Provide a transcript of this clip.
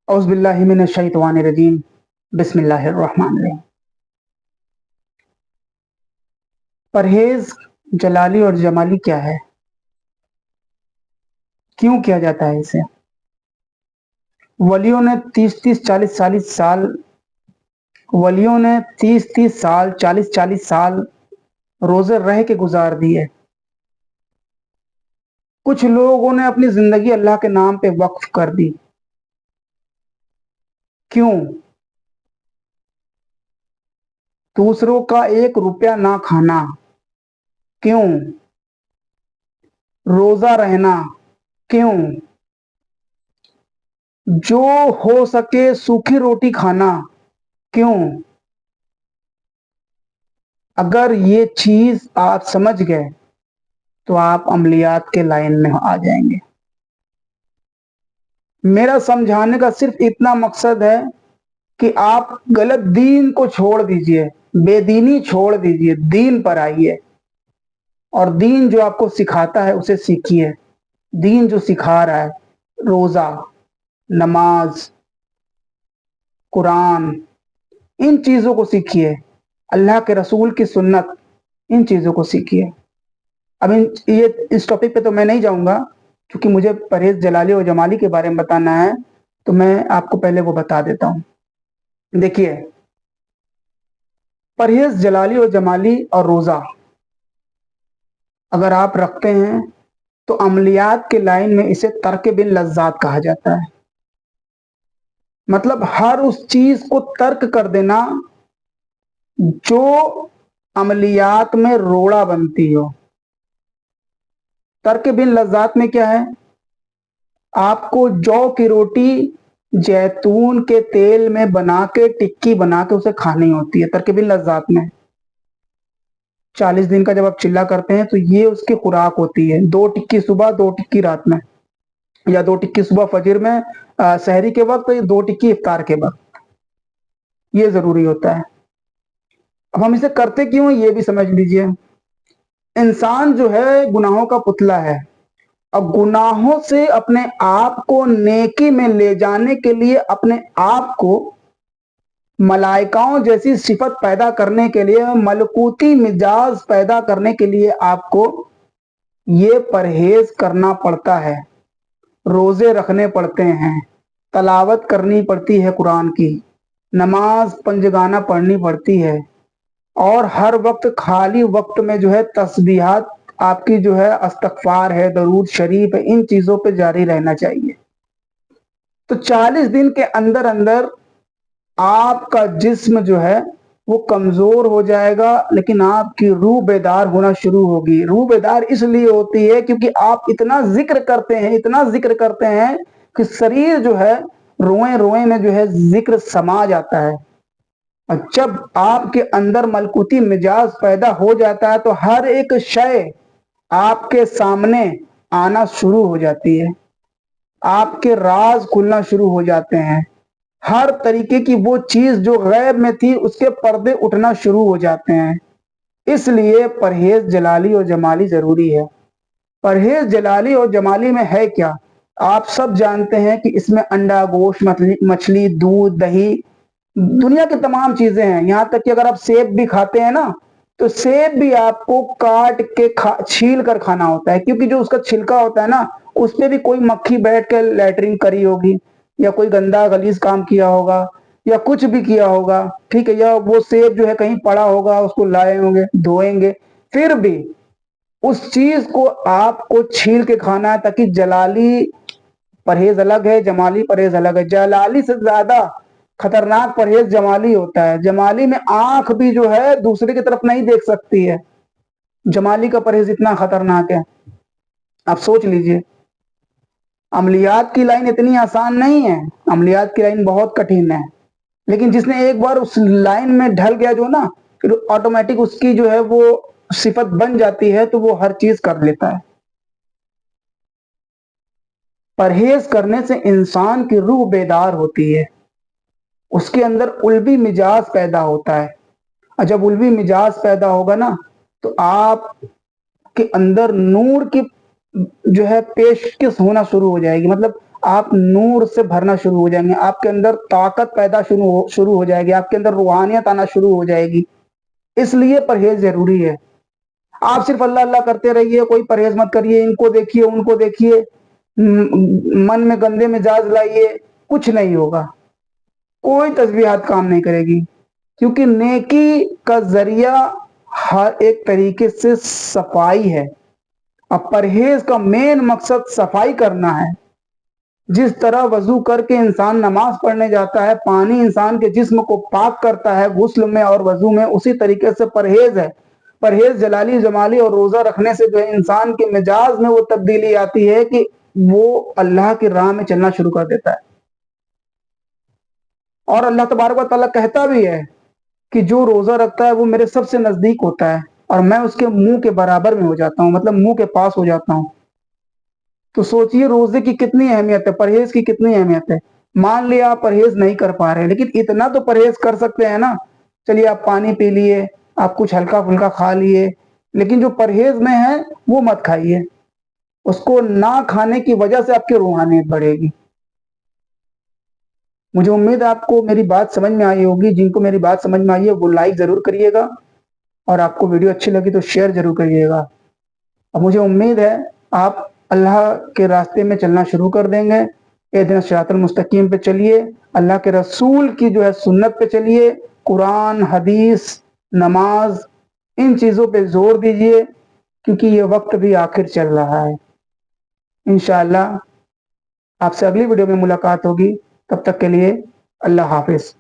औज़ बिल्लाहि मिनश शैतानिर रजीम बिस्मिल्लाहिर रहमानिर रहीम। परहेज जलाली और जमाली क्या है? क्यों किया जाता है इसे? वलियों ने 30-30 40-40 साल वलियों ने 30-30 साल 40-40 साल रोजे रह के गुजार दिए। कुछ लोगों ने अपनी जिंदगी अल्लाह के नाम पे वक्फ कर दी। क्यों? दूसरों का 1 रुपया ना खाना। क्यों? रोजा रहना। क्यों? जो हो सके सूखी रोटी खाना। क्यों? अगर ये चीज आप समझ गए तो आप अमलियात के लाइन में आ जाएंगे। मेरा समझाने का सिर्फ इतना मकसद है कि आप गलत दीन को छोड़ दीजिए, बेदीनी छोड़ दीजिए, दीन पर आइए और दीन जो आपको सिखाता है उसे सीखिए। दीन जो सिखा रहा है, रोजा, नमाज, कुरान, इन चीजों को सीखिए। अल्लाह के रसूल की सुन्नत, इन चीजों को सीखिए। अब इस टॉपिक पे तो मैं नहीं जाऊंगा क्योंकि मुझे परहेज जलाली और जमाली के बारे में बताना है, तो मैं आपको पहले वो बता देता हूं। देखिए, परहेज जलाली और जमाली और रोजा अगर आप रखते हैं तो अमलियात के लाइन में इसे तर्क बिन लज्जात कहा जाता है। मतलब हर उस चीज को तर्क कर देना जो अमलियात में रोड़ा बनती हो। तर्क बिन लज्जात में क्या है? आपको जौ की रोटी जैतून के तेल में बना के, टिक्की बना के उसे खानी होती है। तर्क बिन लज्जात में 40 दिन का जब आप चिल्ला करते हैं तो ये उसकी खुराक होती है। 2 टिक्की सुबह, 2 टिक्की रात में, या 2 टिक्की सुबह फजर में, सहरी के वक्त, या 2 टिक्की इफ्तार के वक्त। ये जरूरी होता है। अब हम इसे करते क्यों, ये भी समझ लीजिए। इंसान जो है गुनाहों का पुतला है। अब गुनाहों से अपने आप को नेकी में ले जाने के लिए, अपने आप को मलाइकाओं जैसी सिफत पैदा करने के लिए, मलकूती मिजाज पैदा करने के लिए आपको ये परहेज करना पड़ता है। रोजे रखने पड़ते हैं, तलावत करनी पड़ती है कुरान की, नमाज पंजगाना पढ़नी पड़ती है, और हर वक्त खाली वक्त में जो है तस्बीहात आपकी जो है, इस्तगफार है, दरूद शरीफ है, इन चीजों पे जारी रहना चाहिए। तो 40 दिन के अंदर अंदर आपका जिस्म जो है वो कमजोर हो जाएगा, लेकिन आपकी रूह बेदार होना शुरू होगी। रूह बेदार इसलिए होती है क्योंकि आप इतना जिक्र करते हैं, इतना जिक्र करते हैं कि शरीर जो है, रोए रोए में जो है जिक्र समा जाता है। और जब आपके अंदर मलकूती मिजाज पैदा हो जाता है तो हर एक शय आपके सामने आना शुरू हो जाती है, आपके राज खुलना शुरू हो जाते हैं। हर तरीके की वो चीज जो गैब में थी उसके पर्दे उठना शुरू हो जाते हैं। इसलिए परहेज जलाली और जमाली जरूरी है। परहेज जलाली और जमाली में है क्या? आप सब जानते हैं कि इसमें अंडा, गोश्त, मछली, दूध, दही, दुनिया की तमाम चीजें हैं। यहां तक कि अगर आप सेब भी खाते हैं ना, तो सेब भी आपको काट के छील कर खाना होता है, क्योंकि जो उसका छिलका होता है ना, उस पे भी कोई मक्खी बैठ के लैटरिन करी होगी, या कोई गंदा गलीज काम किया होगा, या कुछ भी किया होगा, ठीक है, या वो सेब जो है कहीं पड़ा होगा, उसको लाए होंगे, धोएंगे, फिर भी उस चीज को आपको छील के खाना है, ताकि जलाली परहेज अलग है, जमाली परहेज अलग है। जलाली से ज्यादा खतरनाक परहेज जमाली होता है। जमाली में आंख भी जो है दूसरे की तरफ नहीं देख सकती है। जमाली का परहेज इतना खतरनाक है, आप सोच लीजिए। अमलियात की लाइन इतनी आसान नहीं है, अमलियात की लाइन बहुत कठिन है, लेकिन जिसने एक बार उस लाइन में ढल गया जो ना, फिर ऑटोमेटिक उसकी जो है वो सिफत बन जाती है, तो वो हर चीज कर लेता है। परहेज करने से इंसान की रूह बेदार होती है, उसके अंदर उल्वी मिजाज पैदा होता है, और जब उल्वी मिजाज पैदा होगा ना, तो आप के अंदर नूर की जो है पेशकश होना शुरू हो जाएगी। मतलब آپ نور سے بھرنا شروع ہو جائیں گے، آپ کے اندر طاقت پیدا شروع ہو جائے گی، آپ کے اندر روحانیت آنا شروع ہو جائے گی۔ اس لیے پرہیز ضروری ہے۔ آپ صرف اللہ اللہ کرتے رہیے، کوئی پرہیز مت کریے، ان کو دیکھیے ان کو دیکھیے، من میں گندے مزاج لائیے، کچھ نہیں ہوگا، کوئی تسبیحات کام نہیں کرے گی، کیونکہ نیکی کا ذریعہ ہر ایک طریقے سے صفائی ہے، اب پرہیز کا مین مقصد صفائی کرنا ہے۔ جس طرح وضو کر کے انسان نماز پڑھنے جاتا ہے، پانی انسان کے جسم کو پاک کرتا ہے غسل میں اور وضو میں، اسی طریقے سے پرہیز ہے۔ پرہیز جلالی جمالی اور روزہ رکھنے سے جو ہے انسان کے مزاج میں وہ تبدیلی آتی ہے کہ وہ اللہ کی راہ میں چلنا شروع کر دیتا ہے۔ اور اللہ تبارک و تعالیٰ کہتا بھی ہے کہ جو روزہ رکھتا ہے وہ میرے سب سے نزدیک ہوتا ہے، اور میں اس کے منہ کے برابر میں ہو جاتا ہوں، مطلب منہ کے پاس ہو جاتا ہوں۔ تو سوچئے روزے کی کتنی اہمیت ہے، پرہیز کی کتنی اہمیت ہے۔ مان لیا آپ پرہیز نہیں کر پا رہے، لیکن اتنا تو پرہیز کر سکتے ہیں نا، چلیے آپ پانی پی لیے، آپ کچھ ہلکا پھلکا کھا لیے، لیکن جو پرہیز میں ہے وہ مت کھائیے، اس کو نہ کھانے کی وجہ سے آپ کی روحانیت بڑھے گی۔ مجھے امید ہے آپ کو میری بات سمجھ میں آئی ہوگی، جن کو میری بات سمجھ میں آئی ہے وہ لائک ضرور کریے گا، اور آپ کو ویڈیو اچھی لگی تو شیئر ضرور کریے گا۔ اب مجھے امید ہے آپ اللہ کے راستے میں چلنا شروع کر دیں گے۔ اہدنا الصراط المستقیم پہ چلیے، اللہ کے رسول کی جو ہے سنت پہ چلیے، قرآن حدیث نماز ان چیزوں پہ زور دیجئے، کیونکہ یہ وقت بھی آخر چل رہا ہے۔ انشاءاللہ آپ سے اگلی ویڈیو میں ملاقات ہوگی، تب تک کے لیے اللہ حافظ۔